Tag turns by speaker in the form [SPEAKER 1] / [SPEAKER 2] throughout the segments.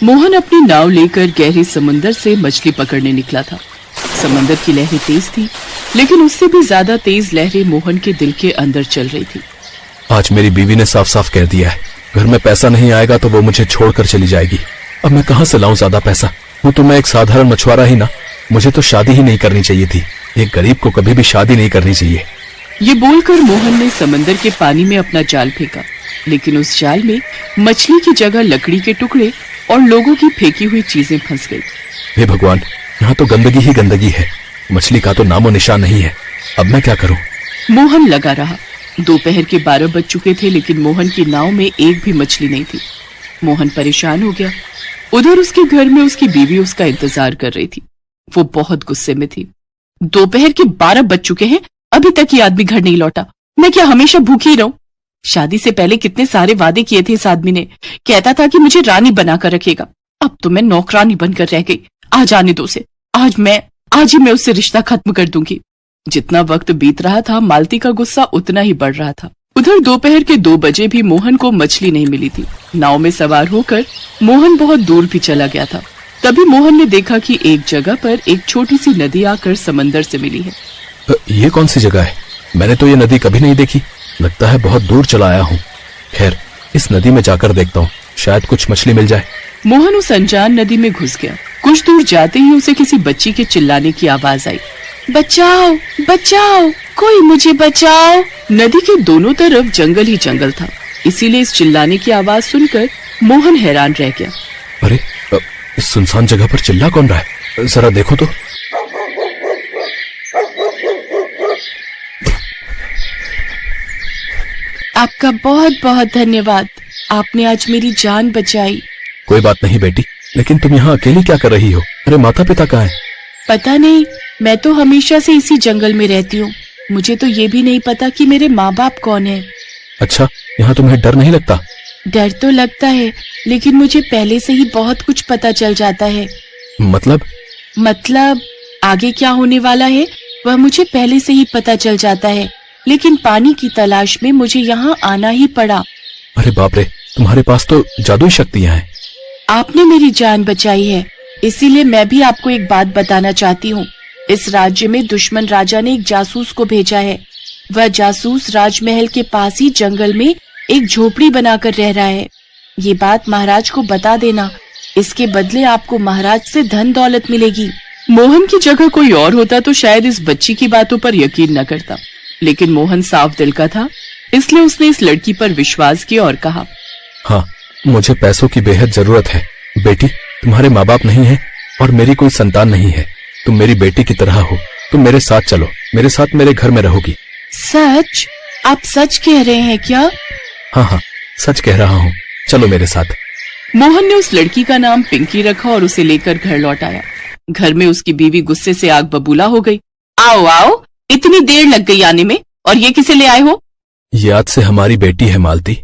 [SPEAKER 1] मोहन अपनी नाव लेकर गहरे समुद्र से मछली पकड़ने निकला था। समंदर की लहरें तेज थी, लेकिन उससे भी ज्यादा तेज लहरें मोहन के दिल के अंदर चल रही थी।
[SPEAKER 2] आज मेरी बीवी ने साफ साफ कह दिया है, घर में पैसा नहीं आएगा तो वो मुझे छोड़कर चली जाएगी। अब मैं कहाँ से लाऊं ज्यादा पैसा? वो तो मैं एक साधारण मछुआरा ही ना, मुझे तो शादी ही नहीं करनी चाहिए थी। एक गरीब को कभी भी शादी नहीं करनी चाहिए।
[SPEAKER 1] ये बोलकर मोहन ने समंदर के पानी में अपना जाल फेंका, लेकिन उस जाल में मछली की जगह लकड़ी के टुकड़े और लोगों की फेंकी हुई चीजें फंस गई।
[SPEAKER 2] हे भगवान, यहाँ तो गंदगी ही गंदगी है, मछली का तो नामो निशान नहीं है। अब मैं क्या करूं?
[SPEAKER 1] मोहन लगा रहा। दोपहर के 12 बज चुके थे, लेकिन मोहन की नाव में एक भी मछली नहीं थी। मोहन परेशान हो गया। उधर उसके घर में उसकी बीवी उसका इंतजार कर रही थी। वो बहुत गुस्से में थी। दोपहर के 12 बज चुके हैं, अभी तक ये आदमी घर नहीं लौटा। मैं क्या हमेशा भूखी ही रहूं? शादी से पहले कितने सारे वादे किए थे इस आदमी ने। कहता था कि मुझे रानी बनाकर रखेगा। अब तो मैं नौकरानी बनकर रह गई। आज आने दो उसे। आज ही मैं उससे रिश्ता खत्म कर दूंगी। जितना वक्त बीत रहा था, मालती का गुस्सा उतना ही बढ़ रहा था। उधर दोपहर के 2 बजे भी मोहन को मछली नहीं मिली थी। नाव में सवार होकर मोहन बहुत दूर भी चला गया था। तभी मोहन ने देखा कि एक जगह पर एक छोटी सी नदी आकर समंदर से मिली है।
[SPEAKER 2] ये कौन सी जगह है? मैंने तो ये नदी कभी नहीं देखी। लगता है बहुत दूर चला आया हूँ। खैर, इस नदी में जाकर देखता हूँ, शायद कुछ मछली मिल जाए।
[SPEAKER 1] मोहन उस अनजान नदी में घुस गया। कुछ दूर जाते ही उसे किसी बच्ची के चिल्लाने की आवाज आई। बचाओ, बचाओ, कोई मुझे बचाओ। नदी के दोनों तरफ जंगल ही जंगल था, इसीलिए इस चिल्लाने की आवाज सुनकर मोहन हैरान रह गया।
[SPEAKER 2] अरे, इस सुनसान जगह पर चिल्ला कौन रहा है? जरा देखो तो।
[SPEAKER 1] आपका बहुत बहुत धन्यवाद, आपने आज मेरी जान बचाई।
[SPEAKER 2] कोई बात नहीं बेटी, लेकिन तुम यहाँ अकेली क्या कर रही हो? अरे माता पिता कहाँ हैं?
[SPEAKER 1] पता नहीं, मैं तो हमेशा से इसी जंगल में रहती हूँ। मुझे तो ये भी नहीं पता कि मेरे माँ बाप कौन है।
[SPEAKER 2] अच्छा, यहाँ तुम्हें डर नहीं लगता?
[SPEAKER 1] डर तो लगता है, लेकिन मुझे पहले से ही बहुत कुछ पता चल जाता है। मतलब आगे क्या होने वाला है वह मुझे पहले से ही पता चल जाता है, लेकिन पानी की तलाश में मुझे यहाँ आना ही पड़ा।
[SPEAKER 2] अरे बाप रे, तुम्हारे पास तो जादुई शक्तियाँ हैं।
[SPEAKER 1] आपने मेरी जान बचाई है, इसीलिए मैं भी आपको एक बात बताना चाहती हूँ। इस राज्य में दुश्मन राजा ने एक जासूस को भेजा है। वह जासूस राजमहल के पास ही जंगल में एक झोपड़ी बनाकर रह रहा है। ये बात महाराज को बता देना, इसके बदले आपको महाराज से धन दौलत मिलेगी। मोहन की जगह कोई और होता तो शायद इस बच्ची की बातों पर यकीन न करता, लेकिन मोहन साफ दिल का था, इसलिए उसने इस लड़की पर विश्वास किया और कहा,
[SPEAKER 2] हाँ, मुझे पैसों की बेहद जरूरत है। बेटी, तुम्हारे माँ बाप नहीं है और मेरी कोई संतान नहीं है। तुम मेरी बेटी की तरह हो। तुम मेरे साथ चलो, मेरे साथ मेरे घर में रहोगी।
[SPEAKER 1] सच? आप सच कह रहे हैं क्या?
[SPEAKER 2] हाँ, सच कह रहा हूँ, चलो मेरे साथ।
[SPEAKER 1] मोहन ने उस लड़की का नाम पिंकी रखा और उसे लेकर घर लौट आया। घर में उसकी बीवी गुस्से से आग बबूला हो गई। आओ आओ, इतनी देर लग गई आने में, और ये किसे ले आए हो?
[SPEAKER 2] ये आज से हमारी बेटी है मालती।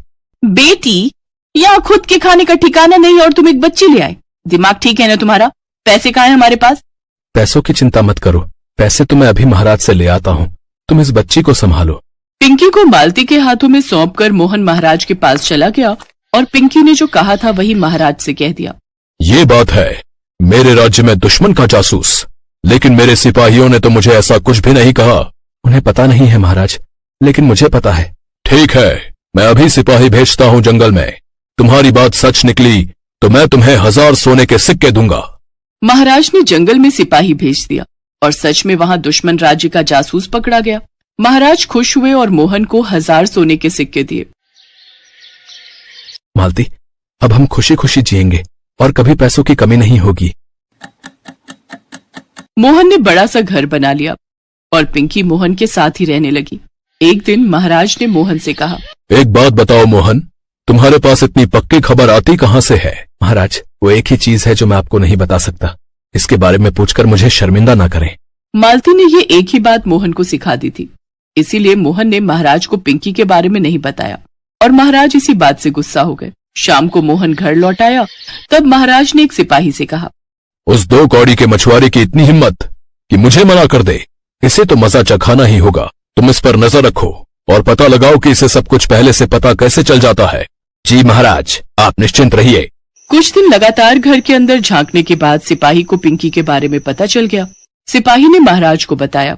[SPEAKER 1] बेटी? या खुद के खाने का ठिकाना नहीं और तुम एक बच्ची ले आए? दिमाग ठीक है ना तुम्हारा? पैसे कहाँ हैं हमारे पास?
[SPEAKER 2] पैसों की चिंता मत करो, पैसे तो मैं अभी महाराज से ले आता हूँ। तुम इस बच्ची को संभालो।
[SPEAKER 1] पिंकी को मालती के हाथों में सौंपकर मोहन महाराज के पास चला गया और पिंकी ने जो कहा था वही महाराज से कह दिया।
[SPEAKER 2] ये बात है, मेरे राज्य में दुश्मन का जासूस, लेकिन मेरे सिपाहियों ने तो मुझे ऐसा कुछ भी नहीं कहा। उन्हें पता नहीं है महाराज, लेकिन मुझे पता है। ठीक है, मैं अभी सिपाही भेजता हूँ जंगल में। तुम्हारी बात सच निकली तो मैं तुम्हें 1000 सोने के सिक्के दूंगा।
[SPEAKER 1] महाराज ने जंगल में सिपाही भेज दिया और सच में वहां दुश्मन राज्य का जासूस पकड़ा गया। महाराज खुश हुए और मोहन को 1000 सोने के सिक्के दिए।
[SPEAKER 2] मालती, अब हम खुशी खुशी जिएंगे और कभी पैसों की कमी नहीं होगी।
[SPEAKER 1] मोहन ने बड़ा सा घर बना लिया और पिंकी मोहन के साथ ही रहने लगी। एक दिन महाराज ने मोहन से कहा,
[SPEAKER 2] एक बात बताओ मोहन, तुम्हारे पास इतनी पक्की खबर आती कहाँ से है? महाराज, वो एक ही चीज है जो मैं आपको नहीं बता सकता। इसके बारे में पूछकर मुझे शर्मिंदा ना करें।
[SPEAKER 1] मालती ने ये एक ही बात मोहन को सिखा दी थी, इसीलिए मोहन ने महाराज को पिंकी के बारे में नहीं बताया और महाराज इसी बात से गुस्सा हो गए। शाम को मोहन घर लौट आया, तब महाराज ने एक सिपाही से कहा,
[SPEAKER 2] उस 2 कौड़ी के मछुआरे की इतनी हिम्मत कि मुझे मना कर दे। इसे तो मजा चखाना ही होगा। तुम इस पर नजर रखो और पता लगाओ कि इसे सब कुछ पहले से पता कैसे चल जाता है। जी महाराज, आप निश्चिंत रहिए,
[SPEAKER 1] कुछ दिन लगातार घर के अंदर झांकने के बाद सिपाही को पिंकी के बारे में पता चल गया। सिपाही ने महाराज को बताया।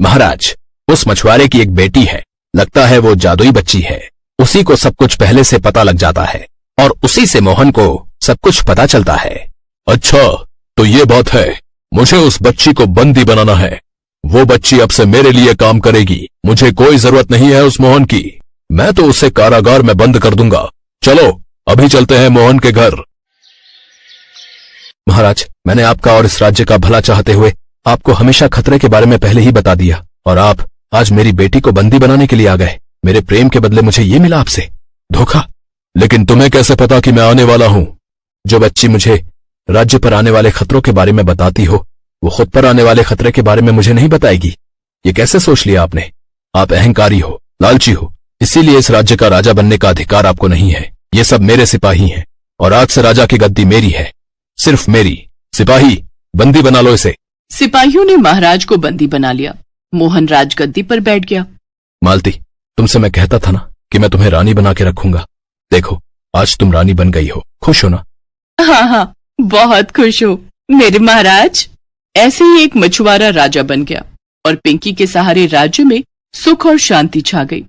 [SPEAKER 2] महाराज, उस मछुआरे की एक बेटी है, लगता है वो जादुई बच्ची है। उसी को सब कुछ पहले से पता लग जाता है और उसी से मोहन को सब कुछ पता चलता है। अच्छा, तो ये बात है। मुझे उस बच्ची को बंदी बनाना है। वो बच्ची अब से मेरे लिए काम करेगी। मुझे कोई जरूरत नहीं है उस मोहन की। मैं तो उसे कारागार में बंद कर दूंगा। चलो अभी चलते हैं मोहन के घर। महाराज, मैंने आपका और इस राज्य का भला चाहते हुए आपको हमेशा खतरे के बारे में पहले ही बता दिया, और आप आज मेरी बेटी को बंदी बनाने के लिए आ गए। मेरे प्रेम के बदले मुझे ये मिला आपसे, धोखा। लेकिन तुम्हें कैसे पता कि मैं आने वाला हूं? जो बच्ची मुझे राज्य पर आने वाले खतरों के बारे में बताती हो, वो खुद पर आने वाले खतरे के बारे में मुझे नहीं बताएगी। ये कैसे सोच लिया आपने? आप अहंकारी हो, लालची हो, इसीलिए इस राज्य का राजा बनने का अधिकार आपको नहीं है। ये सब मेरे सिपाही हैं और आज से राजा की गद्दी मेरी है, सिर्फ मेरी। सिपाही, बंदी बना लो इसे।
[SPEAKER 1] सिपाहियों ने महाराज को बंदी बना लिया। मोहन राजगद्दी पर बैठ गया।
[SPEAKER 2] मालती, तुमसे मैं कहता था ना कि मैं तुम्हें रानी बना के रखूंगा। देखो, आज तुम रानी बन गई हो। खुश हो ना?
[SPEAKER 1] हाँ हाँ, बहुत खुश हो मेरे महाराज। ऐसे ही एक मछुआरा राजा बन गया और पिंकी के सहारे राज्य में सुख और शांति छा गई।